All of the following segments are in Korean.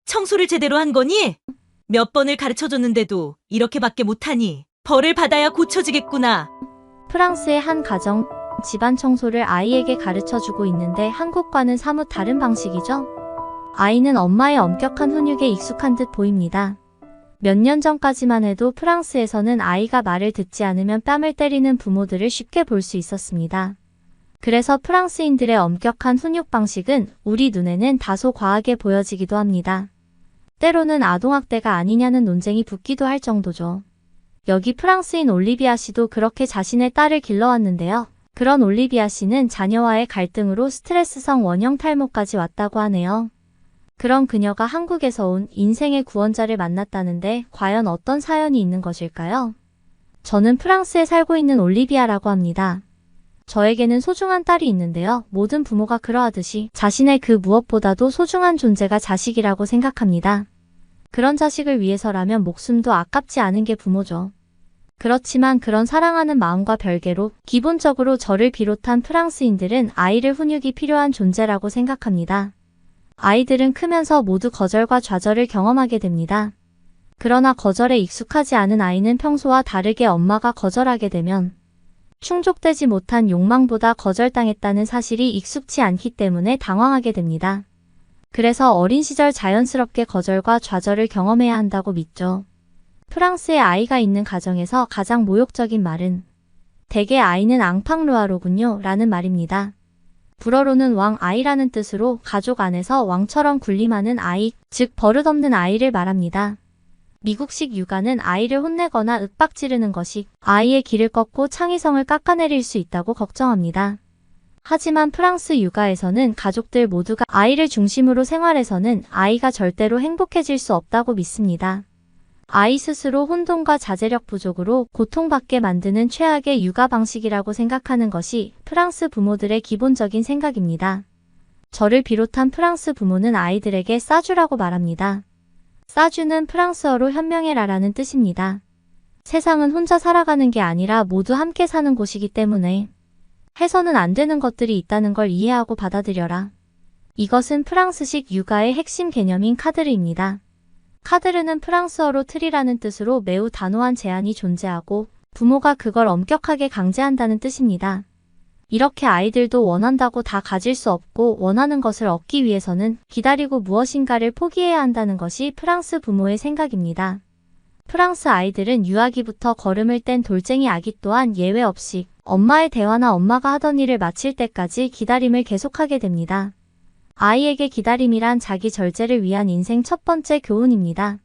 청소를 제대로 한 거니? 몇 번을 가르쳐줬는데도 이렇게밖에 못하니 벌을 받아야 고쳐지겠구나. 프랑스의 한 가정, 집안 청소를 아이에게 가르쳐주고 있는데 한국과는 사뭇 다른 방식이죠. 아이는 엄마의 엄격한 훈육에 익숙한 듯 보입니다. 몇 년 전까지만 해도 프랑스에서는 아이가 말을 듣지 않으면 뺨을 때리는 부모들을 쉽게 볼 수 있었습니다. 그래서 프랑스인들의 엄격한 훈육 방식은 우리 눈에는 다소 과하게 보여지기도 합니다. 때로는 아동학대가 아니냐는 논쟁이 붙기도 할 정도죠. 여기 프랑스인 올리비아 씨도 그렇게 자신의 딸을 길러왔는데요. 그런 올리비아 씨는 자녀와의 갈등으로 스트레스성 원형 탈모까지 왔다고 하네요. 그런 그녀가 한국에서 온 인생의 구원자를 만났다는데 과연 어떤 사연이 있는 것일까요? 저는 프랑스에 살고 있는 올리비아라고 합니다. 저에게는 소중한 딸이 있는데요. 모든 부모가 그러하듯이 자신의 그 무엇보다도 소중한 존재가 자식이라고 생각합니다. 그런 자식을 위해서라면 목숨도 아깝지 않은 게 부모죠. 그렇지만 그런 사랑하는 마음과 별개로 기본적으로 저를 비롯한 프랑스인들은 아이를 훈육이 필요한 존재라고 생각합니다. 아이들은 크면서 모두 거절과 좌절을 경험하게 됩니다. 그러나 거절에 익숙하지 않은 아이는 평소와 다르게 엄마가 거절하게 되면 충족되지 못한 욕망보다 거절당했다는 사실이 익숙치 않기 때문에 당황하게 됩니다. 그래서 어린 시절 자연스럽게 거절과 좌절을 경험해야 한다고 믿죠. 프랑스에 아이가 있는 가정에서 가장 모욕적인 말은 대개 아이는 앙팡르아로군요 라는 말입니다. 불어로는 왕아이라는 뜻으로 가족 안에서 왕처럼 군림하는 아이, 즉 버릇없는 아이를 말합니다. 미국식 육아는 아이를 혼내거나 윽박지르는 것이 아이의 길을 꺾고 창의성을 깎아내릴 수 있다고 걱정합니다. 하지만 프랑스 육아에서는 가족들 모두가 아이를 중심으로 생활해서는 아이가 절대로 행복해질 수 없다고 믿습니다. 아이 스스로 혼돈과 자제력 부족으로 고통받게 만드는 최악의 육아 방식이라고 생각하는 것이 프랑스 부모들의 기본적인 생각입니다. 저를 비롯한 프랑스 부모는 아이들에게 싸주라고 말합니다. 싸주는 프랑스어로 현명해라라는 뜻입니다. 세상은 혼자 살아가는 게 아니라 모두 함께 사는 곳이기 때문에 해서는 안 되는 것들이 있다는 걸 이해하고 받아들여라. 이것은 프랑스식 육아의 핵심 개념인 카드르입니다. 카드르는 프랑스어로 틀이라는 뜻으로 매우 단호한 제한이 존재하고 부모가 그걸 엄격하게 강제한다는 뜻입니다. 이렇게 아이들도 원한다고 다 가질 수 없고 원하는 것을 얻기 위해서는 기다리고 무엇인가를 포기해야 한다는 것이 프랑스 부모의 생각입니다. 프랑스 아이들은 유아기부터 걸음을 뗀 돌쟁이 아기 또한 예외 없이 엄마의 대화나 엄마가 하던 일을 마칠 때까지 기다림을 계속하게 됩니다. 아이에게 기다림이란 자기 절제를 위한 인생 첫 번째 교훈입니다.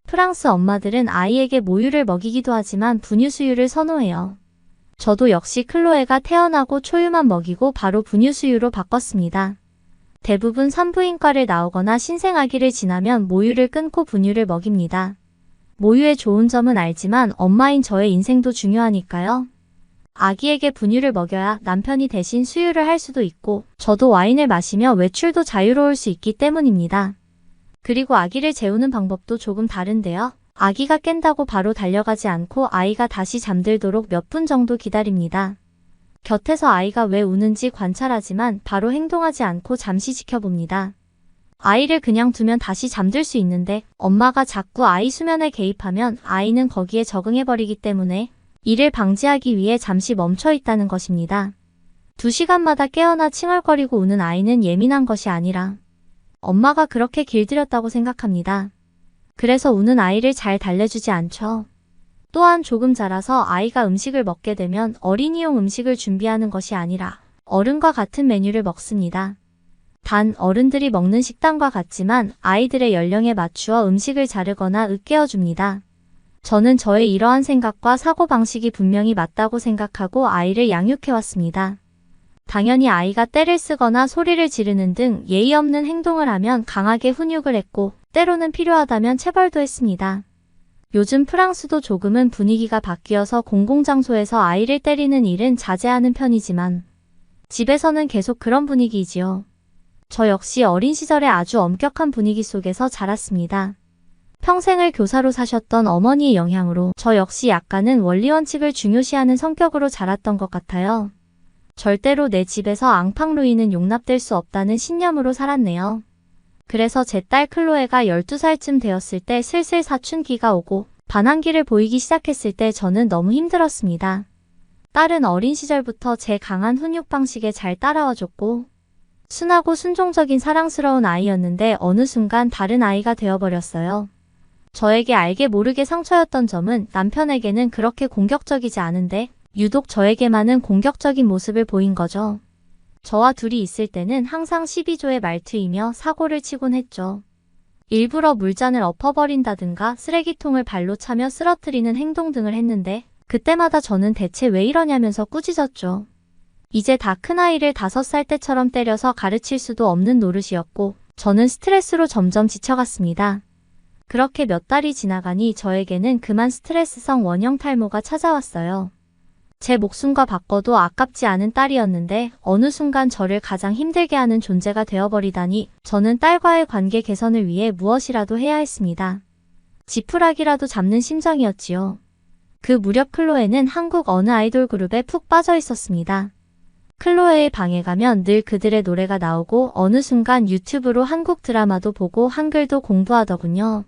프랑스 엄마들은 아이에게 모유를 먹이기도 하지만 분유 수유를 선호해요. 저도 역시 클로에가 태어나고 초유만 먹이고 바로 분유 수유로 바꿨습니다. 대부분 산부인과를 나오거나 신생아기를 지나면 모유를 끊고 분유를 먹입니다. 모유의 좋은 점은 알지만 엄마인 저의 인생도 중요하니까요. 아기에게 분유를 먹여야 남편이 대신 수유를 할 수도 있고 저도 와인을 마시며 외출도 자유로울 수 있기 때문입니다. 그리고 아기를 재우는 방법도 조금 다른데요. 아기가 깬다고 바로 달려가지 않고 아이가 다시 잠들도록 몇 분 정도 기다립니다. 곁에서 아이가 왜 우는지 관찰하지만 바로 행동하지 않고 잠시 지켜봅니다. 아이를 그냥 두면 다시 잠들 수 있는데 엄마가 자꾸 아이 수면에 개입하면 아이는 거기에 적응해버리기 때문에 이를 방지하기 위해 잠시 멈춰 있다는 것입니다. 2시간마다 깨어나 칭얼거리고 우는 아이는 예민한 것이 아니라 엄마가 그렇게 길들였다고 생각합니다. 그래서 우는 아이를 잘 달래주지 않죠. 또한 조금 자라서 아이가 음식을 먹게 되면 어린이용 음식을 준비하는 것이 아니라 어른과 같은 메뉴를 먹습니다. 단 어른들이 먹는 식단과 같지만 아이들의 연령에 맞추어 음식을 자르거나 으깨어줍니다. 저는 저의 이러한 생각과 사고방식이 분명히 맞다고 생각하고 아이를 양육해왔습니다. 당연히 아이가 떼를 쓰거나 소리를 지르는 등 예의 없는 행동을 하면 강하게 훈육을 했고 때로는 필요하다면 체벌도 했습니다. 요즘 프랑스도 조금은 분위기가 바뀌어서 공공장소에서 아이를 때리는 일은 자제하는 편이지만 집에서는 계속 그런 분위기이지요. 저 역시 어린 시절에 아주 엄격한 분위기 속에서 자랐습니다. 평생을 교사로 사셨던 어머니의 영향으로 저 역시 약간은 원리원칙을 중요시하는 성격으로 자랐던 것 같아요. 절대로 내 집에서 앙팡루이는 용납될 수 없다는 신념으로 살았네요. 그래서 제 딸 클로에가 12살쯤 되었을 때 슬슬 사춘기가 오고 반항기를 보이기 시작했을 때 저는 너무 힘들었습니다. 딸은 어린 시절부터 제 강한 훈육 방식에 잘 따라와줬고 순하고 순종적인 사랑스러운 아이였는데 어느 순간 다른 아이가 되어버렸어요. 저에게 알게 모르게 상처였던 점은 남편에게는 그렇게 공격적이지 않은데 유독 저에게만은 공격적인 모습을 보인 거죠. 저와 둘이 있을 때는 항상 12조의 말투이며 사고를 치곤 했죠. 일부러 물잔을 엎어버린다든가 쓰레기통을 발로 차며 쓰러뜨리는 행동 등을 했는데 그때마다 저는 대체 왜 이러냐면서 꾸짖었죠. 이제 다 큰아이를 5살 때처럼 때려서 가르칠 수도 없는 노릇이었고 저는 스트레스로 점점 지쳐갔습니다. 그렇게 몇 달이 지나가니 저에게는 그만 스트레스성 원형 탈모가 찾아왔어요. 제 목숨과 바꿔도 아깝지 않은 딸이었는데 어느 순간 저를 가장 힘들게 하는 존재가 되어버리다니 저는 딸과의 관계 개선을 위해 무엇이라도 해야 했습니다. 지푸라기라도 잡는 심정이었지요. 그 무렵 클로에는 한국 어느 아이돌 그룹에 푹 빠져 있었습니다. 클로에의 방에 가면 늘 그들의 노래가 나오고 어느 순간 유튜브로 한국 드라마도 보고 한글도 공부하더군요.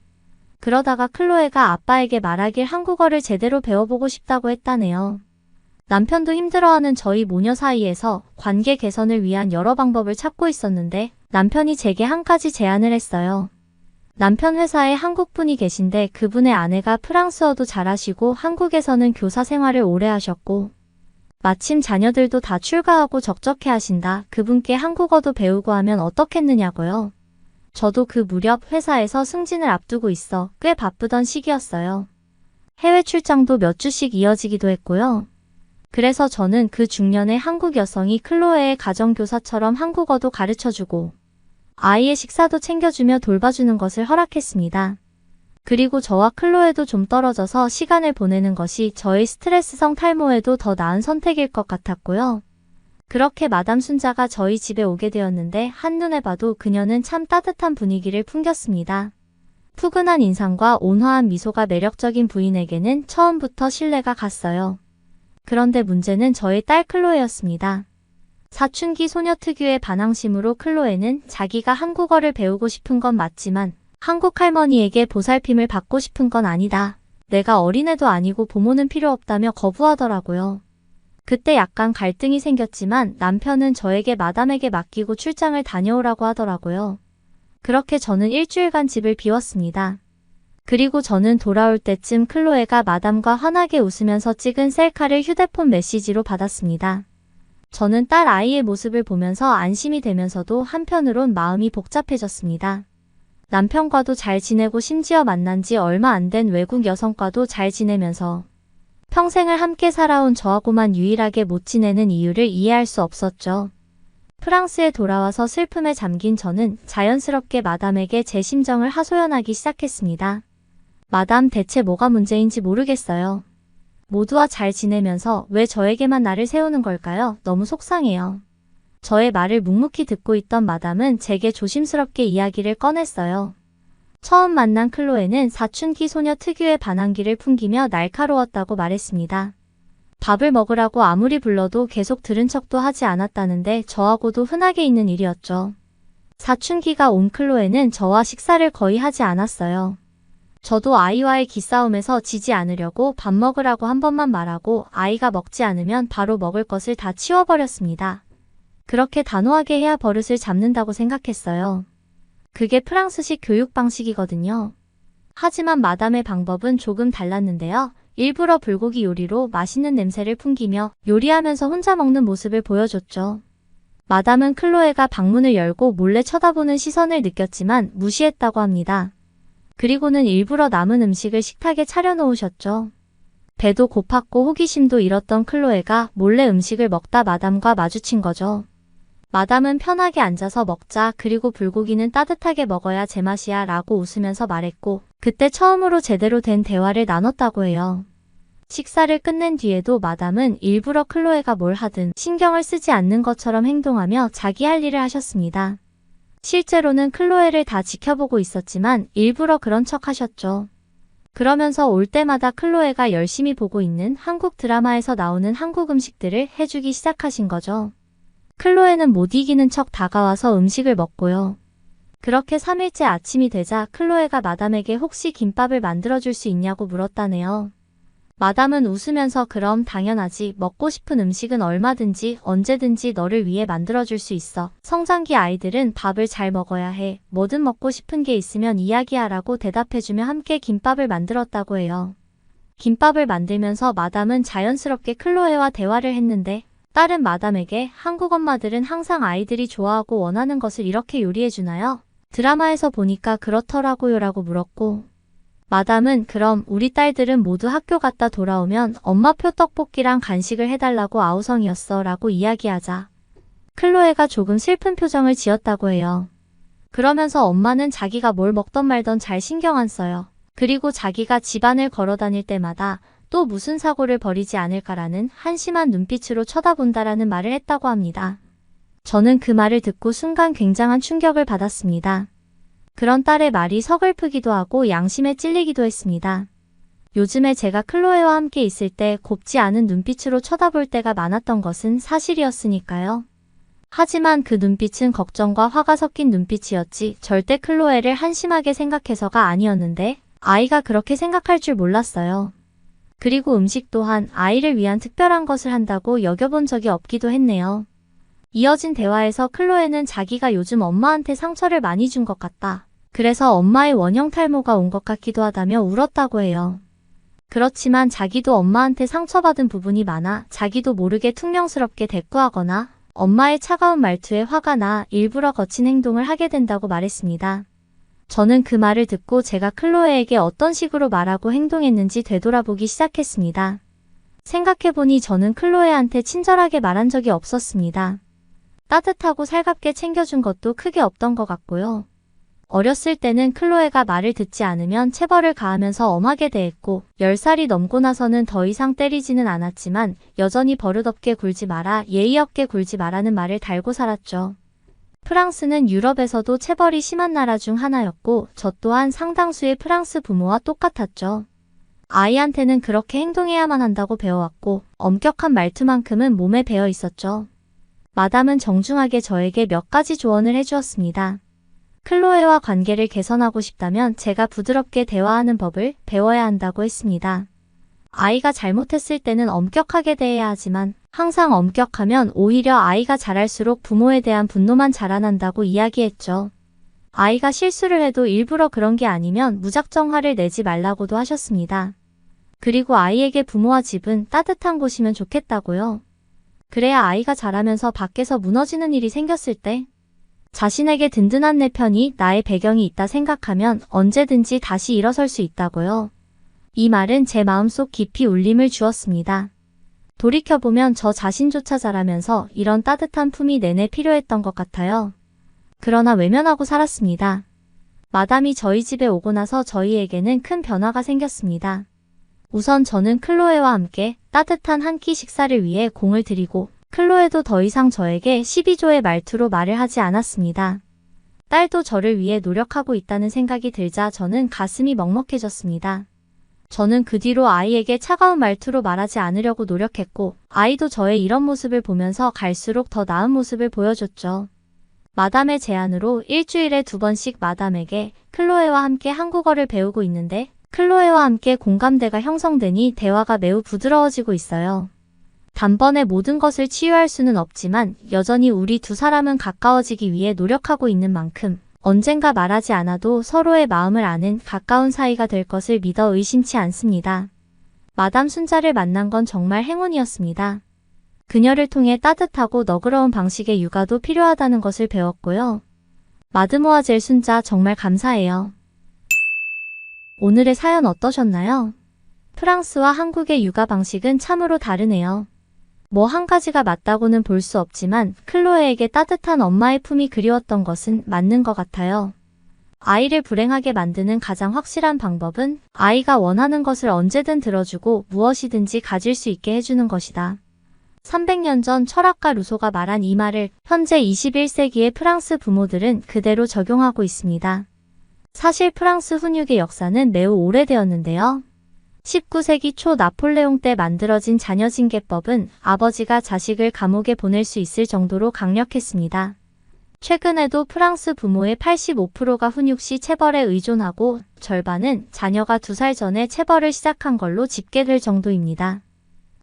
그러다가 클로에가 아빠에게 말하길 한국어를 제대로 배워보고 싶다고 했다네요. 남편도 힘들어하는 저희 모녀 사이에서 관계 개선을 위한 여러 방법을 찾고 있었는데 남편이 제게 한 가지 제안을 했어요. 남편 회사에 한국분이 계신데 그분의 아내가 프랑스어도 잘하시고 한국에서는 교사 생활을 오래 하셨고 마침 자녀들도 다 출가하고 적적해 하신다. 그분께 한국어도 배우고 하면 어떻겠느냐고요. 저도 그 무렵 회사에서 승진을 앞두고 있어 꽤 바쁘던 시기였어요. 해외 출장도 몇 주씩 이어지기도 했고요. 그래서 저는 그 중년의 한국 여성이 클로에의 가정교사처럼 한국어도 가르쳐주고 아이의 식사도 챙겨주며 돌봐주는 것을 허락했습니다. 그리고 저와 클로에도 좀 떨어져서 시간을 보내는 것이 저의 스트레스성 탈모에도 더 나은 선택일 것 같았고요. 그렇게 마담 순자가 저희 집에 오게 되었는데 한눈에 봐도 그녀는 참 따뜻한 분위기를 풍겼습니다. 푸근한 인상과 온화한 미소가 매력적인 부인에게는 처음부터 신뢰가 갔어요. 그런데 문제는 저의 딸 클로에였습니다. 사춘기 소녀 특유의 반항심으로 클로에는 자기가 한국어를 배우고 싶은 건 맞지만 한국 할머니에게 보살핌을 받고 싶은 건 아니다. 내가 어린애도 아니고 부모는 필요 없다며 거부하더라고요. 그때 약간 갈등이 생겼지만 남편은 저에게 마담에게 맡기고 출장을 다녀오라고 하더라고요. 그렇게 저는 일주일간 집을 비웠습니다. 그리고 저는 돌아올 때쯤 클로에가 마담과 환하게 웃으면서 찍은 셀카를 휴대폰 메시지로 받았습니다. 저는 딸 아이의 모습을 보면서 안심이 되면서도 한편으론 마음이 복잡해졌습니다. 남편과도 잘 지내고 심지어 만난 지 얼마 안 된 외국 여성과도 잘 지내면서 평생을 함께 살아온 저하고만 유일하게 못 지내는 이유를 이해할 수 없었죠. 프랑스에 돌아와서 슬픔에 잠긴 저는 자연스럽게 마담에게 제 심정을 하소연하기 시작했습니다. 마담, 대체 뭐가 문제인지 모르겠어요. 모두와 잘 지내면서 왜 저에게만 나를 세우는 걸까요? 너무 속상해요. 저의 말을 묵묵히 듣고 있던 마담은 제게 조심스럽게 이야기를 꺼냈어요. 처음 만난 클로에는 사춘기 소녀 특유의 반항기를 풍기며 날카로웠다고 말했습니다. 밥을 먹으라고 아무리 불러도 계속 들은 척도 하지 않았다는데 저하고도 흔하게 있는 일이었죠. 사춘기가 온 클로에는 저와 식사를 거의 하지 않았어요. 저도 아이와의 기싸움에서 지지 않으려고 밥 먹으라고 한 번만 말하고 아이가 먹지 않으면 바로 먹을 것을 다 치워버렸습니다. 그렇게 단호하게 해야 버릇을 잡는다고 생각했어요. 그게 프랑스식 교육 방식이거든요. 하지만 마담의 방법은 조금 달랐는데요. 일부러 불고기 요리로 맛있는 냄새를 풍기며 요리하면서 혼자 먹는 모습을 보여줬죠. 마담은 클로에가 방문을 열고 몰래 쳐다보는 시선을 느꼈지만 무시했다고 합니다. 그리고는 일부러 남은 음식을 식탁에 차려놓으셨죠. 배도 고팠고 호기심도 잃었던 클로에가 몰래 음식을 먹다 마담과 마주친 거죠. 마담은 편하게 앉아서 먹자, 그리고 불고기는 따뜻하게 먹어야 제맛이야 라고 웃으면서 말했고 그때 처음으로 제대로 된 대화를 나눴다고 해요. 식사를 끝낸 뒤에도 마담은 일부러 클로에가 뭘 하든 신경을 쓰지 않는 것처럼 행동하며 자기 할 일을 하셨습니다. 실제로는 클로에를 다 지켜보고 있었지만 일부러 그런 척 하셨죠. 그러면서 올 때마다 클로에가 열심히 보고 있는 한국 드라마에서 나오는 한국 음식들을 해주기 시작하신 거죠. 클로에는 못 이기는 척 다가와서 음식을 먹고요. 그렇게 3일째 아침이 되자 클로에가 마담에게 혹시 김밥을 만들어줄 수 있냐고 물었다네요. 마담은 웃으면서 그럼 당연하지. 먹고 싶은 음식은 얼마든지 언제든지 너를 위해 만들어줄 수 있어. 성장기 아이들은 밥을 잘 먹어야 해. 뭐든 먹고 싶은 게 있으면 이야기하라고 대답해주며 함께 김밥을 만들었다고 해요. 김밥을 만들면서 마담은 자연스럽게 클로에와 대화를 했는데 딸은 마담에게 한국 엄마들은 항상 아이들이 좋아하고 원하는 것을 이렇게 요리해주나요? 드라마에서 보니까 그렇더라고요 라고 물었고 마담은 그럼 우리 딸들은 모두 학교 갔다 돌아오면 엄마표 떡볶이랑 간식을 해달라고 아우성이었어 라고 이야기하자 클로에가 조금 슬픈 표정을 지었다고 해요. 그러면서 엄마는 자기가 뭘 먹던 말던 잘 신경 안 써요. 그리고 자기가 집안을 걸어 다닐 때마다 또 무슨 사고를 벌이지 않을까라는 한심한 눈빛으로 쳐다본다라는 말을 했다고 합니다. 저는 그 말을 듣고 순간 굉장한 충격을 받았습니다. 그런 딸의 말이 서글프기도 하고 양심에 찔리기도 했습니다. 요즘에 제가 클로에와 함께 있을 때 곱지 않은 눈빛으로 쳐다볼 때가 많았던 것은 사실이었으니까요. 하지만 그 눈빛은 걱정과 화가 섞인 눈빛이었지 절대 클로에를 한심하게 생각해서가 아니었는데 아이가 그렇게 생각할 줄 몰랐어요. 그리고 음식 또한 아이를 위한 특별한 것을 한다고 여겨본 적이 없기도 했네요. 이어진 대화에서 클로에는 자기가 요즘 엄마한테 상처를 많이 준 것 같다. 그래서 엄마의 원형 탈모가 온 것 같기도 하다며 울었다고 해요. 그렇지만 자기도 엄마한테 상처받은 부분이 많아 자기도 모르게 퉁명스럽게 대꾸하거나 엄마의 차가운 말투에 화가 나 일부러 거친 행동을 하게 된다고 말했습니다. 저는 그 말을 듣고 제가 클로에에게 어떤 식으로 말하고 행동했는지 되돌아보기 시작했습니다. 생각해보니 저는 클로에한테 친절하게 말한 적이 없었습니다. 따뜻하고 살갑게 챙겨준 것도 크게 없던 것 같고요. 어렸을 때는 클로에가 말을 듣지 않으면 체벌을 가하면서 엄하게 대했고 10살이 넘고 나서는 더 이상 때리지는 않았지만 여전히 버릇없게 굴지 마라, 예의 없게 굴지 마라는 말을 달고 살았죠. 프랑스는 유럽에서도 체벌이 심한 나라 중 하나였고 저 또한 상당수의 프랑스 부모와 똑같았죠. 아이한테는 그렇게 행동해야만 한다고 배워왔고 엄격한 말투만큼은 몸에 배어 있었죠. 마담은 정중하게 저에게 몇 가지 조언을 해주었습니다. 클로에와 관계를 개선하고 싶다면 제가 부드럽게 대화하는 법을 배워야 한다고 했습니다. 아이가 잘못했을 때는 엄격하게 대해야 하지만 항상 엄격하면 오히려 아이가 자랄수록 부모에 대한 분노만 자라난다고 이야기했죠. 아이가 실수를 해도 일부러 그런 게 아니면 무작정 화를 내지 말라고도 하셨습니다. 그리고 아이에게 부모와 집은 따뜻한 곳이면 좋겠다고요. 그래야 아이가 자라면서 밖에서 무너지는 일이 생겼을 때 자신에게 든든한 내 편이 나의 배경이 있다 생각하면 언제든지 다시 일어설 수 있다고요. 이 말은 제 마음속 깊이 울림을 주었습니다. 돌이켜보면 저 자신조차 자라면서 이런 따뜻한 품이 내내 필요했던 것 같아요. 그러나 외면하고 살았습니다. 마담이 저희 집에 오고 나서 저희에게는 큰 변화가 생겼습니다. 우선 저는 클로에와 함께 따뜻한 한 끼 식사를 위해 공을 들이고 클로에도 더 이상 저에게 12조의 말투로 말을 하지 않았습니다. 딸도 저를 위해 노력하고 있다는 생각이 들자 저는 가슴이 먹먹해졌습니다. 저는 그 뒤로 아이에게 차가운 말투로 말하지 않으려고 노력했고 아이도 저의 이런 모습을 보면서 갈수록 더 나은 모습을 보여줬죠. 마담의 제안으로 일주일에 2번씩 마담에게 클로에와 함께 한국어를 배우고 있는데 클로에와 함께 공감대가 형성되니 대화가 매우 부드러워지고 있어요. 단번에 모든 것을 치유할 수는 없지만 여전히 우리 두 사람은 가까워지기 위해 노력하고 있는 만큼 언젠가 말하지 않아도 서로의 마음을 아는 가까운 사이가 될 것을 믿어 의심치 않습니다. 마담 순자를 만난 건 정말 행운이었습니다. 그녀를 통해 따뜻하고 너그러운 방식의 육아도 필요하다는 것을 배웠고요. 마드모아젤 순자 정말 감사해요. 오늘의 사연 어떠셨나요? 프랑스와 한국의 육아 방식은 참으로 다르네요. 뭐 한 가지가 맞다고는 볼 수 없지만 클로에에게 따뜻한 엄마의 품이 그리웠던 것은 맞는 것 같아요. 아이를 불행하게 만드는 가장 확실한 방법은 아이가 원하는 것을 언제든 들어주고 무엇이든지 가질 수 있게 해주는 것이다. 300년 전 철학가 루소가 말한 이 말을 현재 21세기의 프랑스 부모들은 그대로 적용하고 있습니다. 사실 프랑스 훈육의 역사는 매우 오래되었는데요. 19세기 초 나폴레옹 때 만들어진 자녀징계법은 아버지가 자식을 감옥에 보낼 수 있을 정도로 강력했습니다. 최근에도 프랑스 부모의 85%가 훈육 시 체벌에 의존하고 절반은 자녀가 2살 전에 체벌을 시작한 걸로 집계될 정도입니다.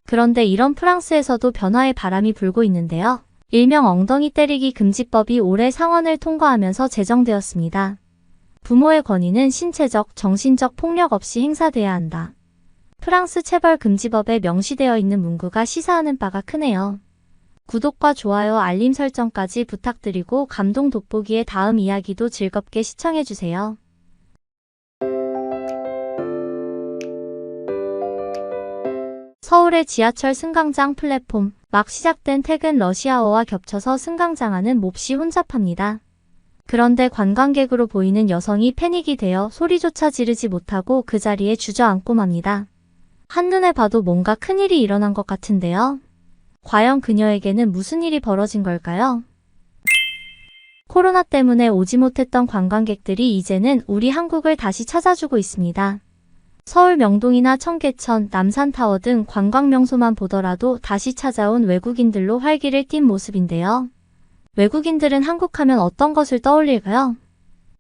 그런데 이런 프랑스에서도 변화의 바람이 불고 있는데요. 일명 엉덩이 때리기 금지법이 올해 상원을 통과하면서 제정되었습니다. 부모의 권위는 신체적, 정신적 폭력 없이 행사돼야 한다. 프랑스 체벌 금지법에 명시되어 있는 문구가 시사하는 바가 크네요. 구독과 좋아요, 알림 설정까지 부탁드리고 감동 돋보기의 다음 이야기도 즐겁게 시청해주세요. 서울의 지하철 승강장 플랫폼. 막 시작된 퇴근 러시아어와 겹쳐서 승강장 안은 몹시 혼잡합니다. 그런데 관광객으로 보이는 여성이 패닉이 되어 소리조차 지르지 못하고 그 자리에 주저앉고 맙니다. 한눈에 봐도 뭔가 큰일이 일어난 것 같은데요. 과연 그녀에게는 무슨 일이 벌어진 걸까요? 코로나 때문에 오지 못했던 관광객들이 이제는 우리 한국을 다시 찾아주고 있습니다. 서울 명동이나 청계천, 남산타워 등 관광명소만 보더라도 다시 찾아온 외국인들로 활기를 띈 모습인데요. 외국인들은 한국하면 어떤 것을 떠올릴까요?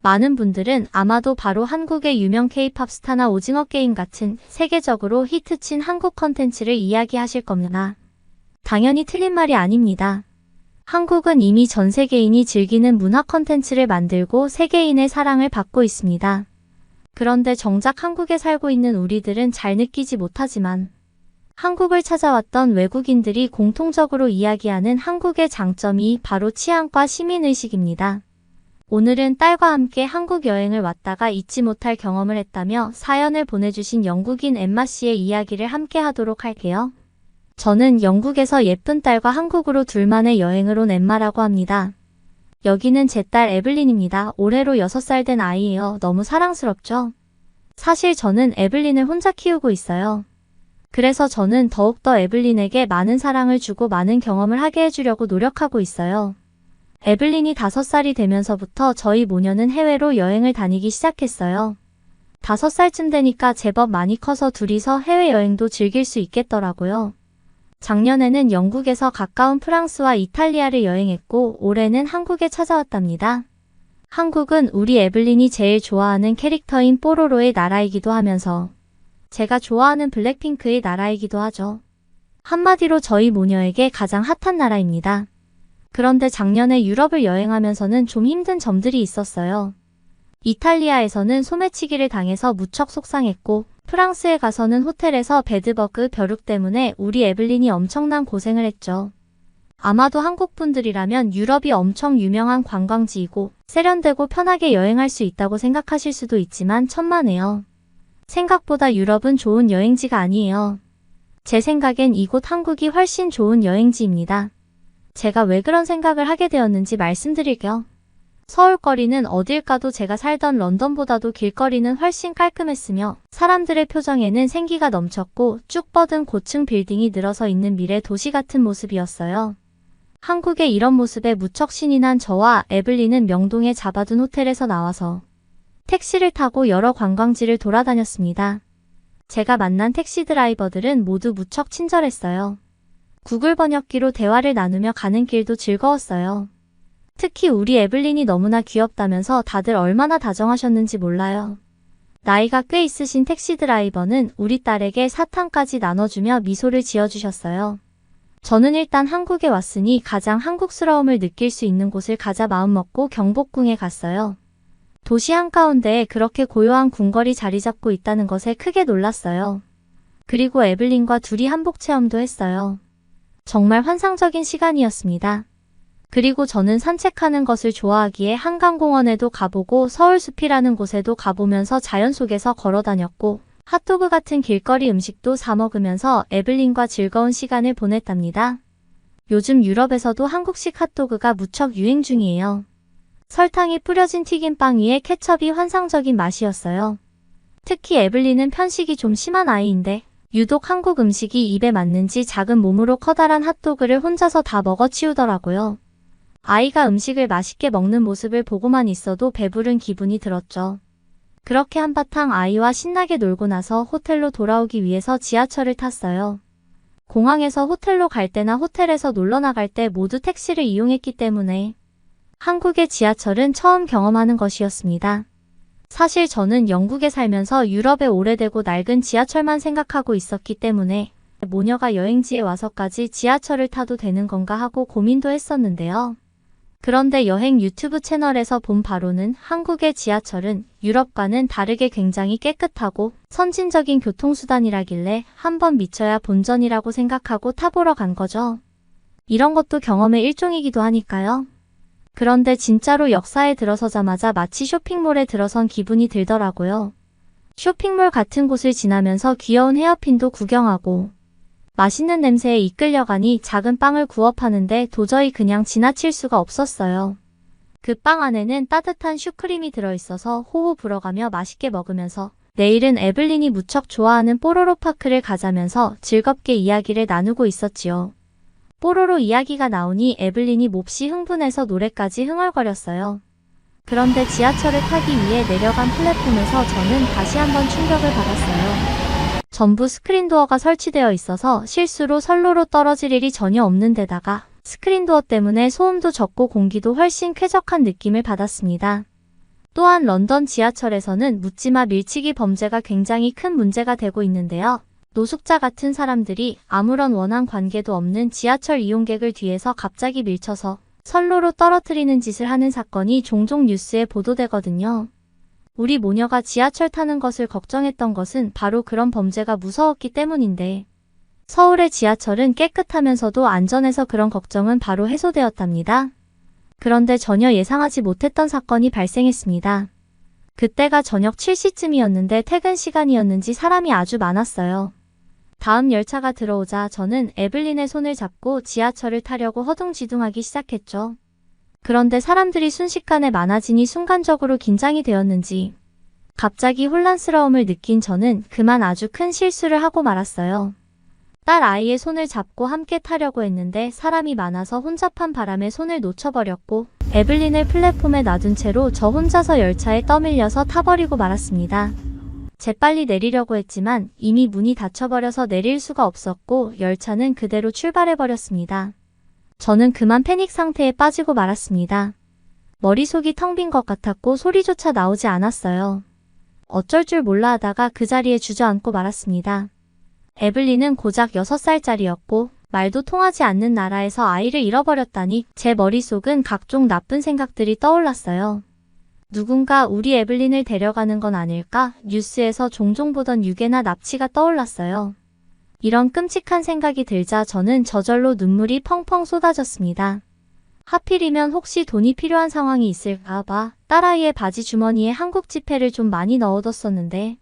많은 분들은 아마도 바로 한국의 유명 K-팝 스타나 오징어 게임 같은 세계적으로 히트친 한국 컨텐츠를 이야기하실 겁니다. 당연히 틀린 말이 아닙니다. 한국은 이미 전 세계인이 즐기는 문화 컨텐츠를 만들고 세계인의 사랑을 받고 있습니다. 그런데 정작 한국에 살고 있는 우리들은 잘 느끼지 못하지만 한국을 찾아왔던 외국인들이 공통적으로 이야기하는 한국의 장점이 바로 치안과 시민의식입니다. 오늘은 딸과 함께 한국 여행을 왔다가 잊지 못할 경험을 했다며 사연을 보내주신 영국인 엠마 씨의 이야기를 함께 하도록 할게요. 저는 영국에서 예쁜 딸과 한국으로 둘만의 여행을 온 엠마라고 합니다. 여기는 제 딸 에블린입니다. 올해로 6살 된 아이예요. 너무 사랑스럽죠? 사실 저는 에블린을 혼자 키우고 있어요. 그래서 저는 더욱더 에블린에게 많은 사랑을 주고 많은 경험을 하게 해주려고 노력하고 있어요. 에블린이 5살이 되면서부터 저희 모녀는 해외로 여행을 다니기 시작했어요. 5살쯤 되니까 제법 많이 커서 둘이서 해외여행도 즐길 수 있겠더라고요. 작년에는 영국에서 가까운 프랑스와 이탈리아를 여행했고 올해는 한국에 찾아왔답니다. 한국은 우리 에블린이 제일 좋아하는 캐릭터인 뽀로로의 나라이기도 하면서 제가 좋아하는 블랙핑크의 나라이기도 하죠. 한마디로 저희 모녀에게 가장 핫한 나라입니다. 그런데 작년에 유럽을 여행하면서는 좀 힘든 점들이 있었어요. 이탈리아에서는 소매치기를 당해서 무척 속상했고 프랑스에 가서는 호텔에서 베드버그 벼룩 때문에 우리 에블린이 엄청난 고생을 했죠. 아마도 한국 분들이라면 유럽이 엄청 유명한 관광지이고 세련되고 편하게 여행할 수 있다고 생각하실 수도 있지만 천만에요. 생각보다 유럽은 좋은 여행지가 아니에요. 제 생각엔 이곳 한국이 훨씬 좋은 여행지입니다. 제가 왜 그런 생각을 하게 되었는지 말씀드릴게요. 서울거리는 어딜 가도 제가 살던 런던보다도 길거리는 훨씬 깔끔했으며 사람들의 표정에는 생기가 넘쳤고 쭉 뻗은 고층 빌딩이 늘어서 있는 미래 도시 같은 모습이었어요. 한국의 이런 모습에 무척 신이 난 저와 에블린은 명동에 잡아둔 호텔에서 나와서 택시를 타고 여러 관광지를 돌아다녔습니다. 제가 만난 택시 드라이버들은 모두 무척 친절했어요. 구글 번역기로 대화를 나누며 가는 길도 즐거웠어요. 특히 우리 에블린이 너무나 귀엽다면서 다들 얼마나 다정하셨는지 몰라요. 나이가 꽤 있으신 택시 드라이버는 우리 딸에게 사탕까지 나눠주며 미소를 지어주셨어요. 저는 일단 한국에 왔으니 가장 한국스러움을 느낄 수 있는 곳을 가자 마음먹고 경복궁에 갔어요. 도시 한가운데에 그렇게 고요한 궁궐이 자리 잡고 있다는 것에 크게 놀랐어요. 그리고 에블린과 둘이 한복 체험도 했어요. 정말 환상적인 시간이었습니다. 그리고 저는 산책하는 것을 좋아하기에 한강공원에도 가보고 서울숲이라는 곳에도 가보면서 자연 속에서 걸어 다녔고 핫도그 같은 길거리 음식도 사 먹으면서 에블린과 즐거운 시간을 보냈답니다. 요즘 유럽에서도 한국식 핫도그가 무척 유행 중이에요. 설탕이 뿌려진 튀김빵 위에 케첩이 환상적인 맛이었어요. 특히 에블린은 편식이 좀 심한 아이인데 유독 한국 음식이 입에 맞는지 작은 몸으로 커다란 핫도그를 혼자서 다 먹어치우더라고요. 아이가 음식을 맛있게 먹는 모습을 보고만 있어도 배부른 기분이 들었죠. 그렇게 한바탕 아이와 신나게 놀고 나서 호텔로 돌아오기 위해서 지하철을 탔어요. 공항에서 호텔로 갈 때나 호텔에서 놀러 나갈 때 모두 택시를 이용했기 때문에 한국의 지하철은 처음 경험하는 것이었습니다. 사실 저는 영국에 살면서 유럽에 오래되고 낡은 지하철만 생각하고 있었기 때문에 모녀가 여행지에 와서까지 지하철을 타도 되는 건가 하고 고민도 했었는데요. 그런데 여행 유튜브 채널에서 본 바로는 한국의 지하철은 유럽과는 다르게 굉장히 깨끗하고 선진적인 교통수단이라길래 한번 미쳐야 본전이라고 생각하고 타보러 간 거죠. 이런 것도 경험의 일종이기도 하니까요. 그런데 진짜로 역사에 들어서자마자 마치 쇼핑몰에 들어선 기분이 들더라고요. 쇼핑몰 같은 곳을 지나면서 귀여운 헤어핀도 구경하고 맛있는 냄새에 이끌려가니 작은 빵을 구워 파는데 도저히 그냥 지나칠 수가 없었어요. 그 빵 안에는 따뜻한 슈크림이 들어있어서 호호 불어가며 맛있게 먹으면서 내일은 에블린이 무척 좋아하는 뽀로로 파크를 가자면서 즐겁게 이야기를 나누고 있었지요. 뽀로로 이야기가 나오니 에블린이 몹시 흥분해서 노래까지 흥얼거렸어요. 그런데 지하철을 타기 위해 내려간 플랫폼에서 저는 다시 한번 충격을 받았어요. 전부 스크린도어가 설치되어 있어서 실수로 선로로 떨어질 일이 전혀 없는 데다가 스크린도어 때문에 소음도 적고 공기도 훨씬 쾌적한 느낌을 받았습니다. 또한 런던 지하철에서는 묻지마 밀치기 범죄가 굉장히 큰 문제가 되고 있는데요. 노숙자 같은 사람들이 아무런 원한 관계도 없는 지하철 이용객을 뒤에서 갑자기 밀쳐서 선로로 떨어뜨리는 짓을 하는 사건이 종종 뉴스에 보도되거든요. 우리 모녀가 지하철 타는 것을 걱정했던 것은 바로 그런 범죄가 무서웠기 때문인데 서울의 지하철은 깨끗하면서도 안전해서 그런 걱정은 바로 해소되었답니다. 그런데 전혀 예상하지 못했던 사건이 발생했습니다. 그때가 저녁 7시쯤이었는데 퇴근 시간이었는지 사람이 아주 많았어요. 다음 열차가 들어오자 저는 에블린의 손을 잡고 지하철을 타려고 허둥지둥하기 시작했죠. 그런데 사람들이 순식간에 많아지니 순간적으로 긴장이 되었는지 갑자기 혼란스러움을 느낀 저는 그만 아주 큰 실수를 하고 말았어요. 딸 아이의 손을 잡고 함께 타려고 했는데 사람이 많아서 혼잡한 바람에 손을 놓쳐버렸고 에블린을 플랫폼에 놔둔 채로 저 혼자서 열차에 떠밀려서 타버리고 말았습니다. 재빨리 내리려고 했지만 이미 문이 닫혀버려서 내릴 수가 없었고 열차는 그대로 출발해버렸습니다. 저는 그만 패닉 상태에 빠지고 말았습니다. 머릿속이 텅 빈 것 같았고 소리조차 나오지 않았어요. 어쩔 줄 몰라 하다가 그 자리에 주저앉고 말았습니다. 에블린은 고작 6살짜리였고 말도 통하지 않는 나라에서 아이를 잃어버렸다니 제 머릿속은 각종 나쁜 생각들이 떠올랐어요. 누군가 우리 에블린을 데려가는 건 아닐까? 뉴스에서 종종 보던 유괴나 납치가 떠올랐어요. 이런 끔찍한 생각이 들자 저는 저절로 눈물이 펑펑 쏟아졌습니다. 하필이면 혹시 돈이 필요한 상황이 있을까 봐 딸아이의 바지 주머니에 한국 지폐를 좀 많이 넣어뒀었는데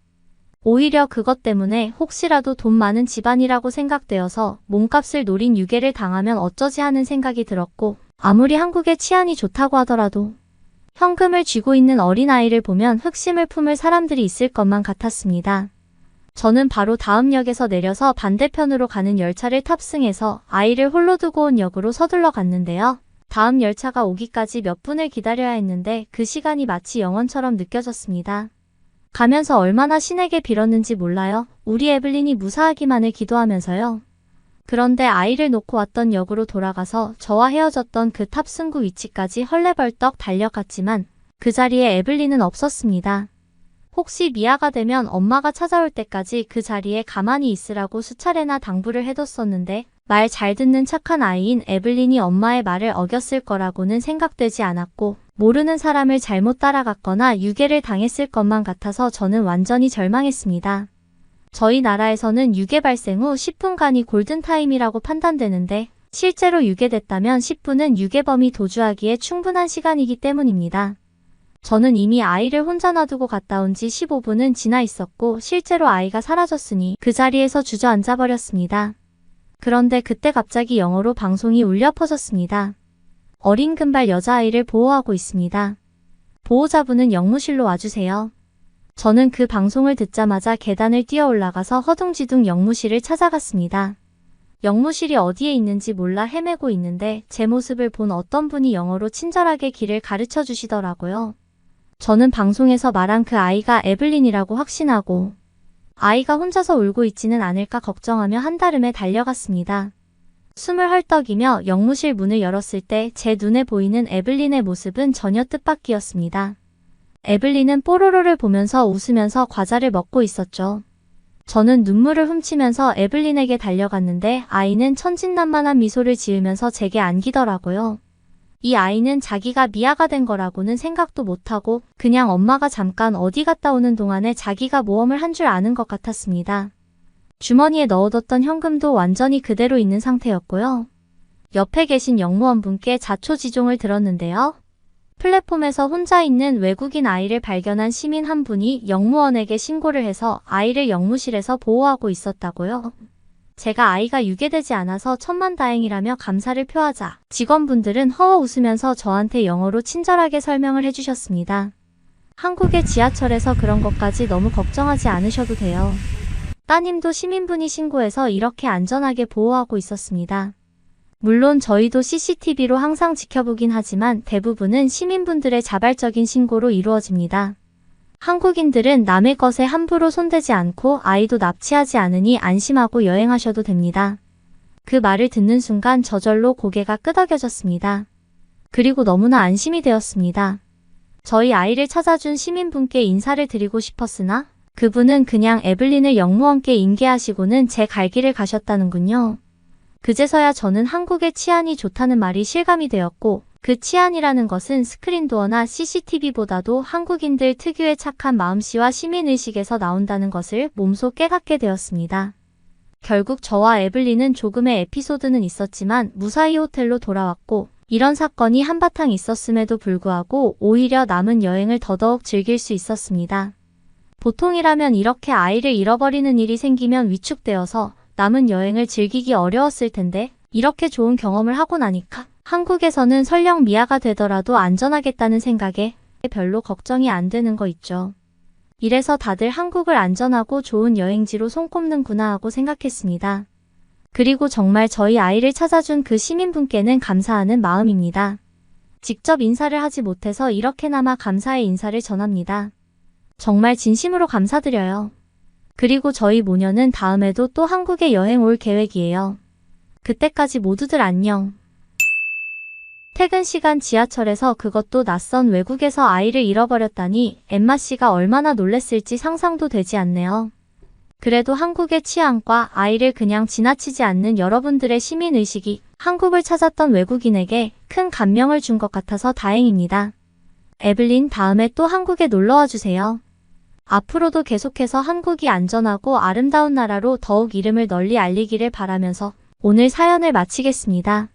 오히려 그것 때문에 혹시라도 돈 많은 집안이라고 생각되어서 몸값을 노린 유괴를 당하면 어쩌지 하는 생각이 들었고 아무리 한국의 치안이 좋다고 하더라도 현금을 쥐고 있는 어린아이를 보면 흑심을 품을 사람들이 있을 것만 같았습니다. 저는 바로 다음 역에서 내려서 반대편으로 가는 열차를 탑승해서 아이를 홀로 두고 온 역으로 서둘러 갔는데요. 다음 열차가 오기까지 몇 분을 기다려야 했는데 그 시간이 마치 영원처럼 느껴졌습니다. 가면서 얼마나 신에게 빌었는지 몰라요. 우리 에블린이 무사하기만을 기도하면서요. 그런데 아이를 놓고 왔던 역으로 돌아가서 저와 헤어졌던 그 탑승구 위치까지 헐레벌떡 달려갔지만 그 자리에 에블린은 없었습니다. 혹시 미아가 되면 엄마가 찾아올 때까지 그 자리에 가만히 있으라고 수차례나 당부를 해뒀었는데 말 잘 듣는 착한 아이인 에블린이 엄마의 말을 어겼을 거라고는 생각되지 않았고 모르는 사람을 잘못 따라갔거나 유괴를 당했을 것만 같아서 저는 완전히 절망했습니다. 저희 나라에서는 유괴 발생 후 10분간이 골든타임이라고 판단되는데 실제로 유괴됐다면 10분은 유괴범이 도주하기에 충분한 시간이기 때문입니다. 저는 이미 아이를 혼자 놔두고 갔다 온 지 15분은 지나 있었고 실제로 아이가 사라졌으니 그 자리에서 주저앉아 버렸습니다. 그런데 그때 갑자기 영어로 방송이 울려 퍼졌습니다. 어린 금발 여자아이를 보호하고 있습니다. 보호자분은 영무실로 와주세요. 저는 그 방송을 듣자마자 계단을 뛰어 올라가서 허둥지둥 영무실을 찾아갔습니다. 영무실이 어디에 있는지 몰라 헤매고 있는데 제 모습을 본 어떤 분이 영어로 친절하게 길을 가르쳐 주시더라고요. 저는 방송에서 말한 그 아이가 에블린이라고 확신하고 아이가 혼자서 울고 있지는 않을까 걱정하며 한달음에 달려갔습니다. 숨을 헐떡이며 영무실 문을 열었을 때 제 눈에 보이는 에블린의 모습은 전혀 뜻밖이었습니다. 에블린은 뽀로로를 보면서 웃으면서 과자를 먹고 있었죠. 저는 눈물을 훔치면서 에블린에게 달려갔는데 아이는 천진난만한 미소를 지으면서 제게 안기더라고요. 이 아이는 자기가 미아가 된 거라고는 생각도 못하고 그냥 엄마가 잠깐 어디 갔다 오는 동안에 자기가 모험을 한 줄 아는 것 같았습니다. 주머니에 넣어뒀던 현금도 완전히 그대로 있는 상태였고요. 옆에 계신 영무원분께 자초지종을 들었는데요. 플랫폼에서 혼자 있는 외국인 아이를 발견한 시민 한 분이 영무원에게 신고를 해서 아이를 영무실에서 보호하고 있었다고요. 제가 아이가 유괴되지 않아서 천만다행이라며 감사를 표하자 직원분들은 허허 웃으면서 저한테 영어로 친절하게 설명을 해주셨습니다. 한국의 지하철에서 그런 것까지 너무 걱정하지 않으셔도 돼요. 따님도 시민분이 신고해서 이렇게 안전하게 보호하고 있었습니다. 물론 저희도 CCTV로 항상 지켜보긴 하지만 대부분은 시민분들의 자발적인 신고로 이루어집니다. 한국인들은 남의 것에 함부로 손대지 않고 아이도 납치하지 않으니 안심하고 여행하셔도 됩니다. 그 말을 듣는 순간 저절로 고개가 끄덕여졌습니다. 그리고 너무나 안심이 되었습니다. 저희 아이를 찾아준 시민분께 인사를 드리고 싶었으나 그분은 그냥 에블린을 영무원께 인계하시고는 제 갈 길을 가셨다는군요. 그제서야 저는 한국의 치안이 좋다는 말이 실감이 되었고 그 치안이라는 것은 스크린도어나 CCTV보다도 한국인들 특유의 착한 마음씨와 시민의식에서 나온다는 것을 몸소 깨닫게 되었습니다. 결국 저와 에블린은 조금의 에피소드는 있었지만 무사히 호텔로 돌아왔고 이런 사건이 한바탕 있었음에도 불구하고 오히려 남은 여행을 더더욱 즐길 수 있었습니다. 보통이라면 이렇게 아이를 잃어버리는 일이 생기면 위축되어서 남은 여행을 즐기기 어려웠을 텐데 이렇게 좋은 경험을 하고 나니까 한국에서는 설령 미아가 되더라도 안전하겠다는 생각에 별로 걱정이 안 되는 거 있죠. 이래서 다들 한국을 안전하고 좋은 여행지로 손꼽는구나 하고 생각했습니다. 그리고 정말 저희 아이를 찾아준 그 시민분께는 감사하는 마음입니다. 직접 인사를 하지 못해서 이렇게나마 감사의 인사를 전합니다. 정말 진심으로 감사드려요. 그리고 저희 모녀는 다음에도 또 한국에 여행 올 계획이에요. 그때까지 모두들 안녕. 퇴근 시간 지하철에서 그것도 낯선 외국에서 아이를 잃어버렸다니 엠마 씨가 얼마나 놀랬을지 상상도 되지 않네요. 그래도 한국의 치안과 아이를 그냥 지나치지 않는 여러분들의 시민의식이 한국을 찾았던 외국인에게 큰 감명을 준 것 같아서 다행입니다. 에블린, 다음에 또 한국에 놀러와 주세요. 앞으로도 계속해서 한국이 안전하고 아름다운 나라로 더욱 이름을 널리 알리기를 바라면서 오늘 사연을 마치겠습니다.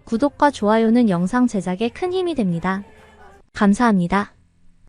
구독과 좋아요는 영상 제작에 큰 힘이 됩니다. 감사합니다.